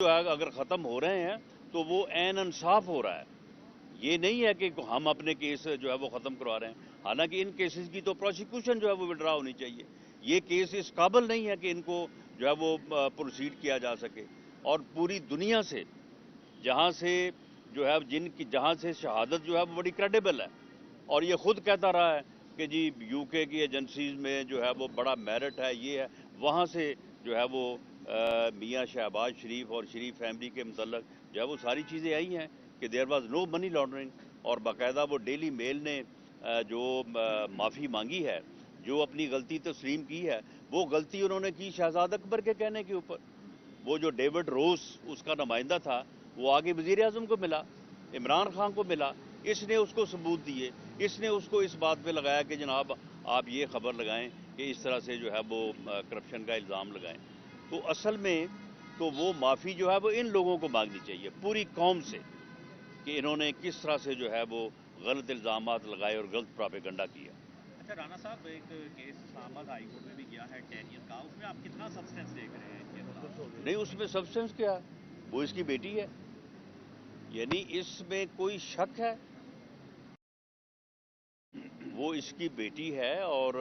جو ہے اگر ختم ہو رہے ہیں تو وہ عین انصاف ہو رہا ہے. یہ نہیں ہے کہ ہم اپنے کیس جو ہے وہ ختم کروا رہے ہیں. حالانکہ ان کیسز کی تو پروسیکیوشن جو ہے وہ وڈرا ہونی چاہیے. یہ کیس اس قابل نہیں ہے کہ ان کو جو ہے وہ پروسیڈ کیا جا سکے. اور پوری دنیا سے جہاں سے جو ہے جہاں سے شہادت جو ہے وہ بڑی کریڈیبل ہے، اور یہ خود کہتا رہا ہے کہ جی یو کے کی ایجنسیز میں جو ہے وہ بڑا میرٹ ہے، یہ ہے، وہاں سے جو ہے وہ میاں شہباز شریف اور شریف فیملی کے متعلق جو ہے وہ ساری چیزیں آئی ہیں کہ there was no money laundering. اور باقاعدہ وہ ڈیلی میل نے جو معافی مانگی ہے، جو اپنی غلطی تسلیم کی ہے، وہ غلطی انہوں نے کی شہزاد اکبر کے کہنے کے اوپر. وہ جو ڈیوڈ روس اس کا نمائندہ تھا وہ آگے وزیر اعظم کو ملا، عمران خان کو ملا، اس نے اس کو ثبوت دیے، اس نے اس کو اس بات پہ لگایا کہ جناب آپ یہ خبر لگائیں کہ اس طرح سے جو ہے وہ کرپشن کا الزام لگائیں. تو اصل میں تو وہ معافی جو ہے وہ ان لوگوں کو مانگنی چاہیے پوری قوم سے کہ انہوں نے کس طرح سے جو ہے وہ غلط الزامات لگائے اور غلط پراپیگنڈا کیا. اچھا رانا صاحب، ایک کیس اسلام آباد ہائی کورٹ میں بھی گیا ہے 10 ایئر کا، اس میں آپ کتنا سبسٹینس دیکھ رہے ہیں یہ بتاؤ؟ نہیں، اس میں سبسٹنس کیا ہے؟ وہ اس کی بیٹی ہے، یعنی اس میں کوئی شک ہے؟ وہ اس کی بیٹی ہے اور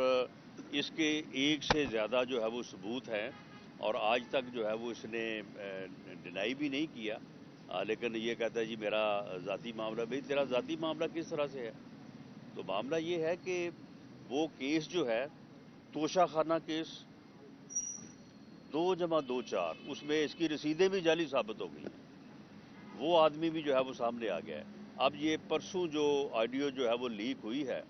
اس کے ایک سے زیادہ جو ہے وہ ثبوت ہیں، اور آج تک جو ہے وہ اس نے ڈینائی بھی نہیں کیا. لیکن یہ کہتا ہے جی میرا ذاتی معاملہ. بھائی تیرا ذاتی معاملہ کس طرح سے ہے؟ تو معاملہ یہ ہے کہ وہ کیس جو ہے توشہ خانہ کیس 2+2=4، اس میں اس کی رسیدیں بھی جعلی ثابت ہو گئی ہیں. وہ آدمی بھی جو ہے وہ سامنے آ گیا ہے. اب یہ پرسوں جو آڈیو جو ہے وہ لیک ہوئی ہے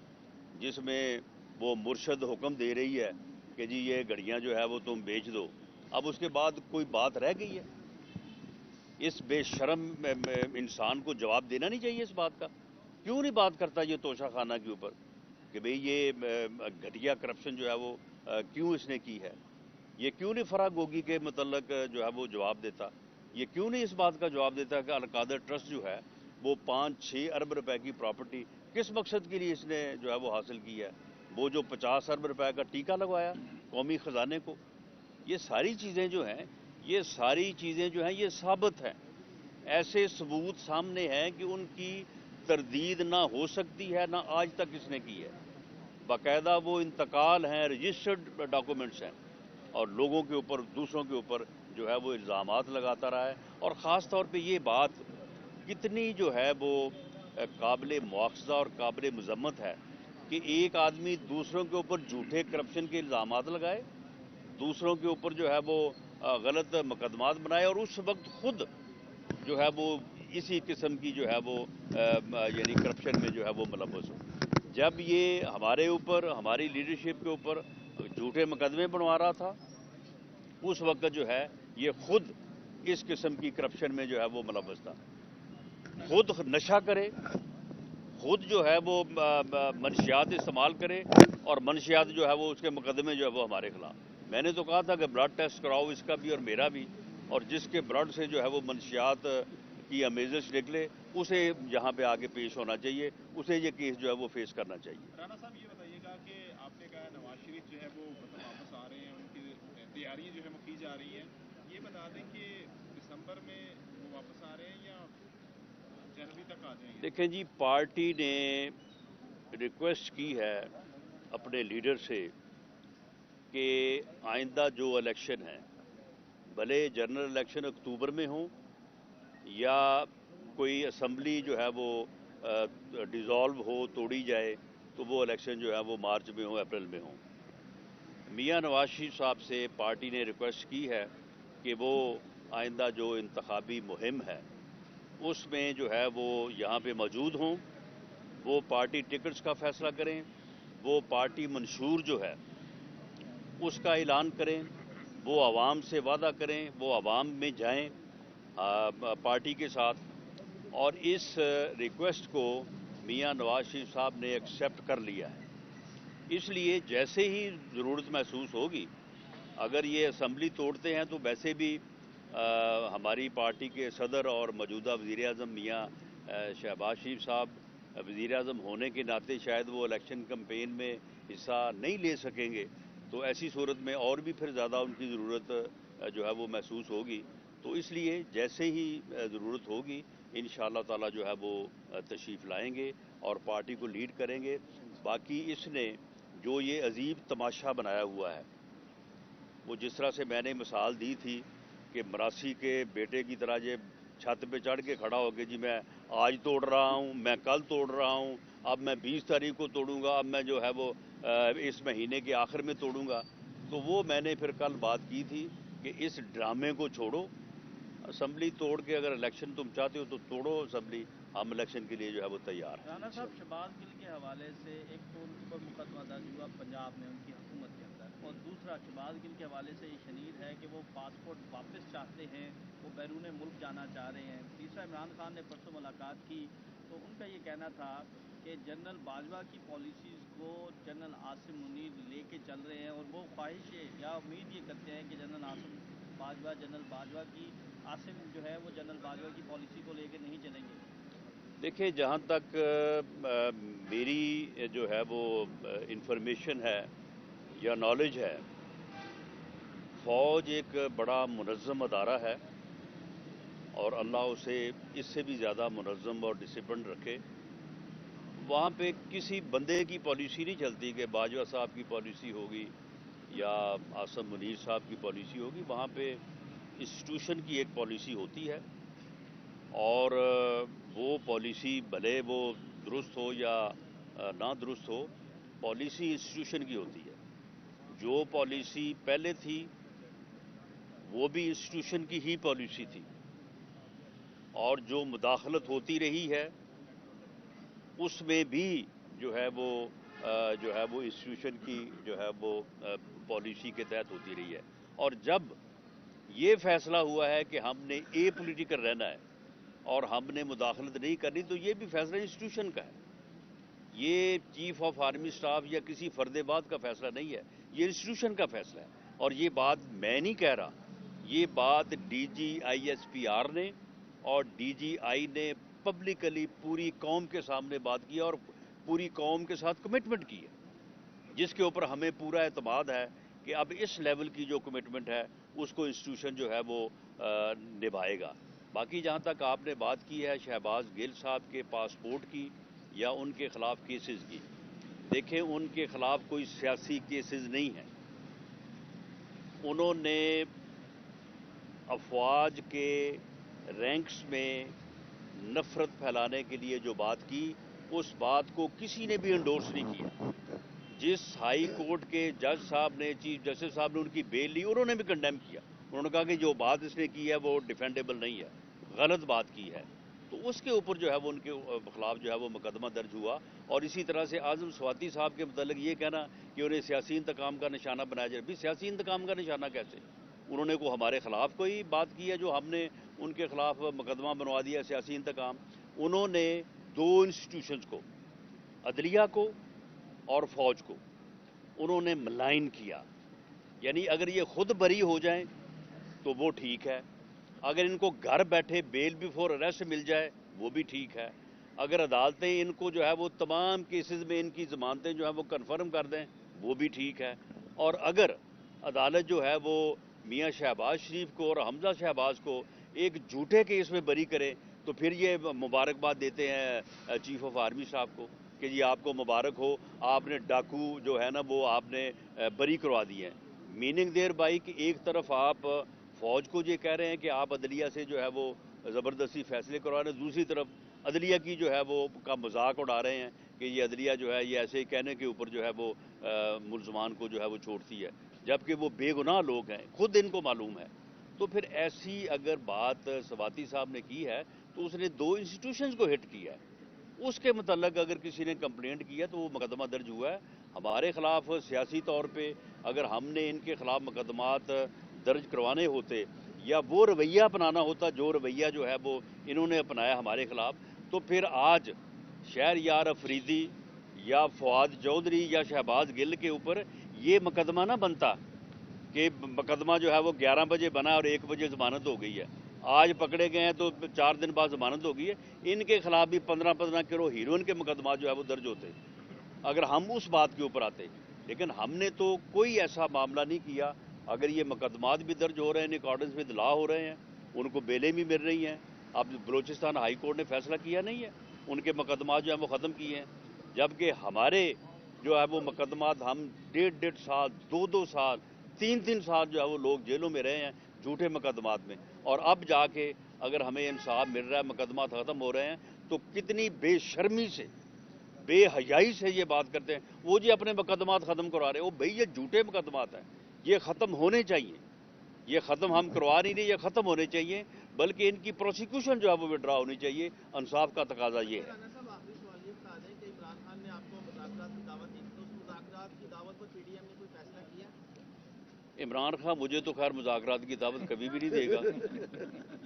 جس میں وہ مرشد حکم دے رہی ہے کہ جی یہ گھڑیاں جو ہے وہ تم بیچ دو، اب اس کے بعد کوئی بات رہ گئی ہے؟ اس بے شرم انسان کو جواب دینا نہیں چاہیے اس بات کا. کیوں نہیں بات کرتا یہ توشہ خانہ کے اوپر کہ بھئی یہ گھٹیا کرپشن جو ہے وہ کیوں اس نے کی ہے؟ یہ کیوں نہیں فرا گوگی کے متعلق جو ہے وہ جواب دیتا؟ یہ کیوں نہیں اس بات کا جواب دیتا کہ القادر ٹرسٹ جو ہے وہ 5-6 ارب روپے کی پراپرٹی کس مقصد کے لیے اس نے جو ہے وہ حاصل کی ہے؟ وہ جو 50 ارب روپے کا ٹیکہ لگوایا قومی خزانے کو. یہ ساری چیزیں جو ہیں یہ ثابت ہیں. ایسے ثبوت سامنے ہیں کہ ان کی تردید نہ ہو سکتی ہے، نہ آج تک اس نے کی ہے. باقاعدہ وہ انتقال ہیں، رجسٹرڈ ڈاکومنٹس ہیں، اور لوگوں کے اوپر، دوسروں کے اوپر جو ہے وہ الزامات لگاتا رہا ہے. اور خاص طور پہ یہ بات کتنی جو ہے وہ قابل مواخذہ اور قابل مذمت ہے کہ ایک آدمی دوسروں کے اوپر جھوٹے کرپشن کے الزامات لگائے، دوسروں کے اوپر جو ہے وہ غلط مقدمات بنائے، اور اس وقت خود جو ہے وہ اسی قسم کی جو ہے وہ یعنی کرپشن میں جو ہے وہ ملوث ہو. جب یہ ہمارے اوپر، ہماری لیڈرشپ کے اوپر جھوٹے مقدمے بنوا رہا تھا، اس وقت جو ہے یہ خود اس قسم کی کرپشن میں جو ہے وہ ملوث تھا. خود نشہ کرے، خود جو ہے وہ منشیات استعمال کرے، اور منشیات جو ہے وہ اس کے مقدمے جو ہے وہ ہمارے خلاف. میں نے تو کہا تھا کہ بلڈ ٹیسٹ کراؤ، اس کا بھی اور میرا بھی، اور جس کے بلڈ سے جو ہے وہ منشیات کی امیزش نکلے اسے یہاں پہ آگے پیش ہونا چاہیے، اسے یہ کیس جو ہے وہ فیس کرنا چاہیے. رانا صاحب یہ بتائیے گا کہ آپ نے کہا نواز شریف جو ہے وہ واپس آ رہے ہیں، ان کی تیاریاں جو ہے وہ کی جا رہی ہیں. یہ بتا دیں کہ دسمبر میں وہ واپس آ رہے ہیں یا جنوری تک آ جائیں گے؟ دیکھیں جی، پارٹی نے ریکویسٹ کی ہے اپنے لیڈر سے کہ آئندہ جو الیکشن ہے، بھلے جنرل الیکشن اکتوبر میں ہوں یا کوئی اسمبلی جو ہے وہ ڈیزالو ہو، توڑی جائے، تو وہ الیکشن جو ہے وہ مارچ میں ہوں، اپریل میں ہوں. میاں نواز شریف صاحب سے پارٹی نے ریکویسٹ کی ہے کہ وہ آئندہ جو انتخابی مہم ہے اس میں جو ہے وہ یہاں پہ موجود ہوں، وہ پارٹی ٹکٹس کا فیصلہ کریں، وہ پارٹی منشور جو ہے اس کا اعلان کریں، وہ عوام سے وعدہ کریں، وہ عوام میں جائیں پارٹی کے ساتھ. اور اس ریکویسٹ کو میاں نواز شریف صاحب نے ایکسیپٹ کر لیا ہے. اس لیے جیسے ہی ضرورت محسوس ہوگی، اگر یہ اسمبلی توڑتے ہیں تو ویسے بھی ہماری پارٹی کے صدر اور موجودہ وزیر اعظم میاں شہباز شریف صاحب وزیر اعظم ہونے کے ناطے شاید وہ الیکشن کمپین میں حصہ نہیں لے سکیں گے. تو ایسی صورت میں اور بھی پھر زیادہ ان کی ضرورت جو ہے وہ محسوس ہوگی. تو اس لیے جیسے ہی ضرورت ہوگی انشاءاللہ تعالی جو ہے وہ تشریف لائیں گے اور پارٹی کو لیڈ کریں گے. باقی اس نے جو یہ عجیب تماشا بنایا ہوا ہے، وہ جس طرح سے میں نے مثال دی تھی کہ مراسی کے بیٹے کی طرح یہ چھت پہ چڑھ کے کھڑا ہو کے جی میں آج توڑ رہا ہوں، میں کل توڑ رہا ہوں، اب میں 20 تاریخ کو توڑوں گا، اب میں جو ہے وہ اس مہینے کے آخر میں توڑوں گا. تو وہ میں نے پھر کل بات کی تھی کہ اس ڈرامے کو چھوڑو. اسمبلی توڑ کے اگر الیکشن تم چاہتے ہو تو توڑو اسمبلی، ہم الیکشن کے لیے جو ہے وہ تیار ہیں. رانا صاحب، شہباز گل کے حوالے سے ایک تو ان پر مقدمہ درج ہوا پنجاب میں ان کی حکومت کے اندر، اور دوسرا شہباز گل کے حوالے سے یہ شنید ہے کہ وہ پاسپورٹ واپس چاہتے ہیں، وہ بیرون ملک جانا چاہ رہے ہیں. تیسرا، عمران خان نے پرسوں ملاقات کی تو ان کا یہ کہنا تھا کہ جنرل باجوہ کی پالیسیز کو جنرل عاصم منیر لے کے چل رہے ہیں، اور وہ خواہش یا امید یہ کرتے ہیں کہ جنرل باجوہ کی عاصم جو ہے وہ جنرل باجوہ کی پالیسی کو لے کے نہیں چلیں گے. دیکھیں، جہاں تک میری جو ہے وہ انفارمیشن ہے یا نالج ہے، فوج ایک بڑا منظم ادارہ ہے اور اللہ اسے اس سے بھی زیادہ منظم اور ڈسپلن رکھے. وہاں پہ کسی بندے کی پالیسی نہیں چلتی کہ باجوہ صاحب کی پالیسی ہوگی یا عاصم منیر صاحب کی پالیسی ہوگی. وہاں پہ انسٹیٹیوشن کی ایک پالیسی ہوتی ہے، اور وہ پالیسی بھلے وہ درست ہو یا نہ درست ہو، پالیسی انسٹیٹیوشن کی ہوتی ہے. جو پالیسی پہلے تھی وہ بھی انسٹیٹیوشن کی ہی پالیسی تھی، اور جو مداخلت ہوتی رہی ہے اس میں بھی جو ہے وہ انسٹیٹیوشن کی جو ہے وہ پالیسی کے تحت ہوتی رہی ہے. اور جب یہ فیصلہ ہوا ہے کہ ہم نے اے پولیٹیکل رہنا ہے اور ہم نے مداخلت نہیں کرنی، تو یہ بھی فیصلہ انسٹیٹیوشن کا ہے. یہ چیف آف آرمی سٹاف یا کسی فرد بعد کا فیصلہ نہیں ہے، یہ انسٹیٹیوشن کا فیصلہ ہے. اور یہ بات میں نہیں کہہ رہا، یہ بات D G I S P R نے اور ڈی جی آئی نے پبلکلی پوری قوم کے سامنے بات کی اور پوری قوم کے ساتھ کمٹمنٹ کی ہے، جس کے اوپر ہمیں پورا اعتماد ہے کہ اب اس لیول کی جو کمٹمنٹ ہے اس کو انسٹیٹیوشن جو ہے وہ نبھائے گا. باقی جہاں تک آپ نے بات کی ہے شہباز گل صاحب کے پاسپورٹ کی یا ان کے خلاف کیسز کی، دیکھیں ان کے خلاف کوئی سیاسی کیسز نہیں ہیں. انہوں نے افواج کے رینکس میں نفرت پھیلانے کے لیے جو بات کی، اس بات کو کسی نے بھی انڈورس نہیں کیا. جس ہائی کورٹ کے جج صاحب نے، چیف جسٹس صاحب نے ان کی بیل لی، انہوں نے بھی کنڈیم کیا. انہوں نے کہا کہ جو بات اس نے کی ہے وہ ڈیفینڈیبل نہیں ہے، غلط بات کی ہے. تو اس کے اوپر جو ہے وہ ان کے خلاف جو ہے وہ مقدمہ درج ہوا. اور اسی طرح سے اعظم سواتی صاحب کے متعلق یہ کہنا کہ انہیں سیاسی انتقام کا نشانہ بنایا جائے، بھی سیاسی انتقام کا نشانہ کیسے؟ انہوں نے کو ہمارے خلاف کوئی بات کی ہے جو ہم نے ان کے خلاف مقدمہ بنوا دیا سیاسی انتقام؟ انہوں نے دو انسٹیٹیوشنز کو، عدلیہ کو اور فوج کو، انہوں نے ملائن کیا. یعنی اگر یہ خود بری ہو جائیں تو وہ ٹھیک ہے، اگر ان کو گھر بیٹھے بیل بیفور اریسٹ مل جائے وہ بھی ٹھیک ہے، اگر عدالتیں ان کو جو ہے وہ تمام کیسز میں ان کی ضمانتیں جو ہیں وہ کنفرم کر دیں وہ بھی ٹھیک ہے. اور اگر عدالت جو ہے وہ میاں شہباز شریف کو اور حمزہ شہباز کو ایک جھوٹے کیس میں بری کرے تو پھر یہ مبارکباد دیتے ہیں چیف آف آرمی صاحب کو کہ جی آپ کو مبارک ہو، آپ نے ڈاکو جو ہے نا وہ آپ نے بری کروا دی ہیں. میننگ دیر بائی کہ ایک طرف آپ فوج کو یہ کہہ رہے ہیں کہ آپ عدلیہ سے جو ہے وہ زبردستی فیصلے کروا رہے ہیں، دوسری طرف عدلیہ کی جو ہے وہ کا مذاق اڑا رہے ہیں کہ یہ عدلیہ جو ہے یہ ایسے ہی کہنے کے اوپر جو ہے وہ ملزمان کو جو ہے وہ چھوڑتی ہے، جبکہ وہ بے گناہ لوگ ہیں، خود ان کو معلوم ہے. تو پھر ایسی اگر بات سواتی صاحب نے کی ہے تو اس نے دو انسٹیٹیوشنز کو ہٹ کیا ہے. اس کے متعلق اگر کسی نے کمپلینٹ کیا تو وہ مقدمہ درج ہوا ہے. ہمارے خلاف سیاسی طور پہ اگر ہم نے ان کے خلاف مقدمات درج کروانے ہوتے یا وہ رویہ اپنانا ہوتا جو رویہ جو ہے وہ انہوں نے اپنایا ہمارے خلاف، تو پھر آج شہر یار افریدی یا فواد چودھری یا شہباز گل کے اوپر یہ مقدمہ نہ بنتا کہ مقدمہ جو ہے وہ 11 بجے بنا اور 1 بجے ضمانت ہو گئی ہے. آج پکڑے گئے ہیں تو 4 دن بعد ضمانت ہو گئی ہے. ان کے خلاف بھی 15 کلو ہیروئن کے مقدمات جو ہے وہ درج ہوتے اگر ہم اس بات کے اوپر آتے. لیکن ہم نے تو کوئی ایسا معاملہ نہیں کیا. اگر یہ مقدمات بھی درج ہو رہے ہیں، ان اکارڈنس ود لا ہو رہے ہیں، ان کو بیلیں بھی مل رہی ہیں. اب بلوچستان ہائی کورٹ نے فیصلہ کیا نہیں ہے, ان کے مقدمات جو ہیں وہ ختم کیے ہیں, جبکہ ہمارے جو ہے وہ مقدمات ہم 1.5 سال 2 سال 3 سال جو ہے وہ لوگ جیلوں میں رہے ہیں جھوٹے مقدمات میں, اور اب جا کے اگر ہمیں انصاف مل رہا ہے, مقدمات ختم ہو رہے ہیں, تو کتنی بے شرمی سے بے حیائی سے یہ بات کرتے ہیں. وہ جی اپنے مقدمات ختم کروا رہے ہیں, وہ بھئی یہ جھوٹے مقدمات ہیں, یہ ختم ہونے چاہیے, یہ ختم ہم کروا نہیں, یہ ختم ہونے چاہیے, بلکہ ان کی پروسیکیوشن جو ہے وہ وڈرا ہونی چاہیے. انصاف کا تقاضا یہ ہے. رانا صاحب آخری سوال یہ بتا دیں کہ عمران خان نے آپ کو مذاکرات کی دعوت دی تھی, تو اس مذاکرات کی دعوت پر پی ڈی ایم نے کوئی فیصلہ کیا؟ عمران خان مجھے تو خیر مذاکرات کی دعوت کبھی بھی نہیں دے گا,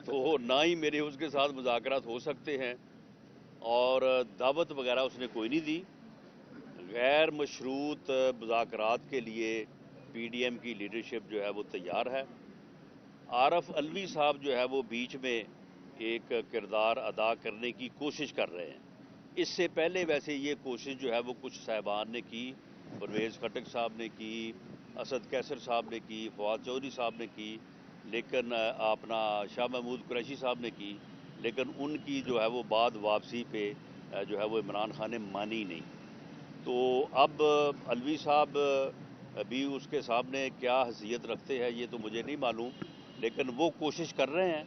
تو نہ ہی میرے اس کے ساتھ مذاکرات ہو سکتے ہیں, اور دعوت وغیرہ اس نے کوئی نہیں دی. غیر مشروط مذاکرات کے لیے پی ڈی ایم کی لیڈرشپ جو ہے وہ تیار ہے. عارف علوی صاحب جو ہے وہ بیچ میں ایک کردار ادا کرنے کی کوشش کر رہے ہیں. اس سے پہلے ویسے یہ کوشش جو ہے وہ کچھ صاحبان نے کی, پرویز خٹک صاحب نے کی, اسد کیسر صاحب نے کی, فواد چودھری صاحب نے کی, لیکن اپنا شاہ محمود قریشی صاحب نے کی, لیکن ان کی جو ہے وہ بعد واپسی پہ جو ہے وہ عمران خان نے مانی نہیں. تو اب علوی صاحب بھی اس کے سامنے کیا حیثیت رکھتے ہیں یہ تو مجھے نہیں معلوم, لیکن وہ کوشش کر رہے ہیں.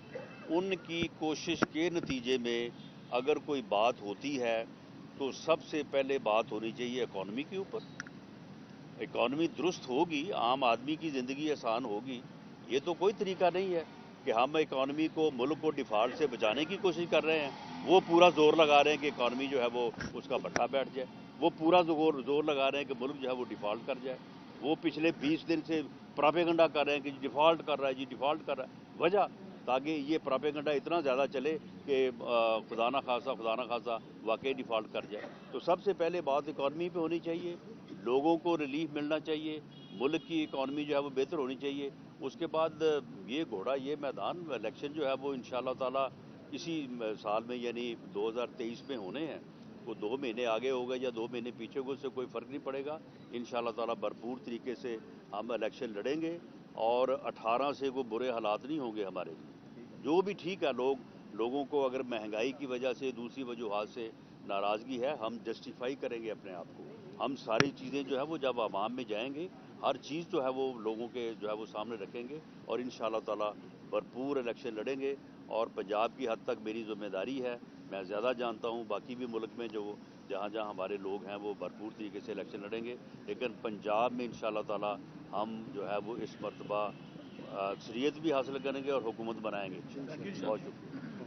ان کی کوشش کے نتیجے میں اگر کوئی بات ہوتی ہے تو سب سے پہلے بات ہونی چاہیے اکانومی کے اوپر. اکانومی درست ہوگی, عام آدمی کی زندگی آسان ہوگی. یہ تو کوئی طریقہ نہیں ہے کہ ہم اکانومی کو, ملک کو ڈیفالٹ سے بچانے کی کوشش کر رہے ہیں. وہ پورا زور لگا رہے ہیں کہ اکانومی جو ہے وہ اس کا بٹھا بیٹھ جائے, وہ پورا زور لگا رہے ہیں کہ ملک جو ہے وہ ڈیفالٹ کر جائے. وہ پچھلے 20 دن سے پراپیگنڈا کر رہے ہیں کہ ڈیفالٹ کر رہا ہے, جی ڈیفالٹ کر رہا ہے. وجہ تاکہ یہ پراپیگنڈا اتنا زیادہ چلے کہ خدا نہ خاصا واقعی ڈیفالٹ کر جائے. تو سب سے پہلے بات اکانومی پہ ہونی چاہیے, لوگوں کو ریلیف ملنا چاہیے, ملک کی اکانومی جو ہے وہ بہتر ہونی چاہیے. اس کے بعد یہ گھوڑا, یہ میدان, الیکشن جو ہے وہ انشاءاللہ تعالی اسی سال میں یعنی 2023 میں ہونے ہیں. وہ 2 مہینے آگے ہو گئے یا 2 مہینے پیچھے ہو, اس سے کوئی فرق نہیں پڑے گا. انشاءاللہ تعالی بھرپور طریقے سے ہم الیکشن لڑیں گے, اور 18 سے کوئی برے حالات نہیں ہوں گے ہمارے لیے. جو بھی ٹھیک ہے, لوگوں کو اگر مہنگائی کی وجہ سے, دوسری وجوہات سے ناراضگی ہے, ہم جسٹیفائی کریں گے اپنے آپ کو. ہم ساری چیزیں جو ہے وہ جب عوام میں جائیں گے, ہر چیز جو ہے وہ لوگوں کے جو ہے وہ سامنے رکھیں گے, اور انشاءاللہ تعالی بھرپور الیکشن لڑیں گے. اور پنجاب کی حد تک میری ذمہ داری ہے, میں زیادہ جانتا ہوں باقی بھی ملک میں جو جہاں ہمارے لوگ ہیں وہ بھرپور طریقے سے الیکشن لڑیں گے, لیکن پنجاب میں انشاءاللہ تعالی ہم جو ہے وہ اس مرتبہ اکثریت بھی حاصل کریں گے اور حکومت بنائیں گے. بہت شکریہ.